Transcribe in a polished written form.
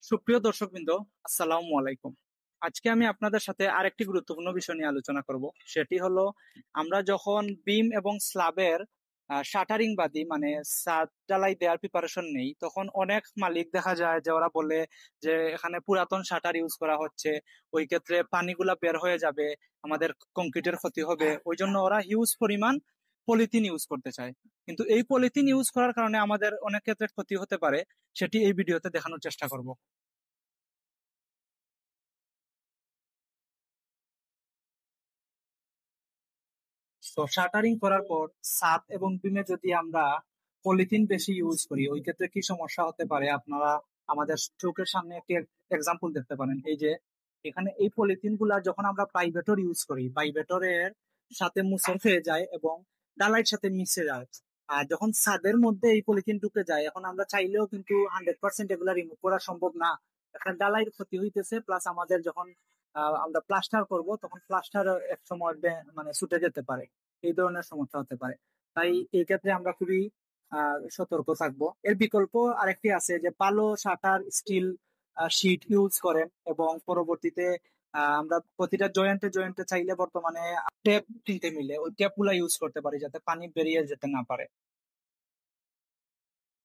সুপ্রিয় দর্শকবৃন্দ, আসসালামু আলাইকুম। আজকে আমি আপনাদের সাথে আরেকটি গুরুত্বপূর্ণ বিষয় নিয়ে আলোচনা করব। সেটি হলো, আমরা যখন বিম এবং স্ল্যাবের শাটারিং বাদি মানে ছাদ ঢালাই দেওয়ার প্রিপারেশন নেই, তখন অনেক মালিক দেখা যায় যে ওরা বলে যে এখানে পুরাতন শাটার ইউজ করা হচ্ছে, ওই ক্ষেত্রে পানিগুলা বের হয়ে যাবে, আমাদের কংক্রিটের ক্ষতি হবে, ওই জন্য ওরা হিউজ পরিমাণ পলিথিন ইউজ করতে চায়। কিন্তু এই পলিথিন ইউজ করার কারণে আমাদের অনেক ক্ষেত্রে ক্ষতি হতে পারে, সেটি এই ভিডিওতে দেখানোর চেষ্টা করব। তো শাটারিং করার পর ছাদ এবং বিমে যদি আমরা পলিথিন বেশি ইউজ করি, ওই ক্ষেত্রে কি সমস্যা হতে পারে আপনারা আমাদের চোখের সামনে একটি এক্সাম্পল দেখতে পারেন। এই যে এখানে এই পলিথিন গুলা যখন আমরা প্রাইভেটর ইউজ করি, প্রাইভেটরের সাথে মুছে হয়ে যায় এবং ডালাইয়ের সাথে মিশে যায়। আর যখন ছাদের মধ্যে এই পলিথিন ঢুকে যায়, এখন আমরা চাইলেও কিন্তু 100% এগুলা রিমুভ করা সম্ভব না। এখন ডালাইয়ের ক্ষতি হইতেছে, প্লাস আমাদের যখন আমরা প্লাস্টার করব, তখন প্লাস্টার এক সময় মানে ছুটে যেতে পারে, এই ধরনের সমস্যা হতে পারে। তাই এই ক্ষেত্রে আমরা খুবই সতর্ক থাকবো। এর বিকল্প আরেকটি আছে যে পালো শাটার স্টিল শিট ইউজ করেন, এবং পরবর্তীতে আমরা প্রতিটা জয়েন্টে জয়েন্টে চাইলে বর্তমানে টেপ কিনতে মিলে, ওই টেপ গুলা ইউজ করতে পারি যাতে পানি বেরিয়ে যেতে না পারে।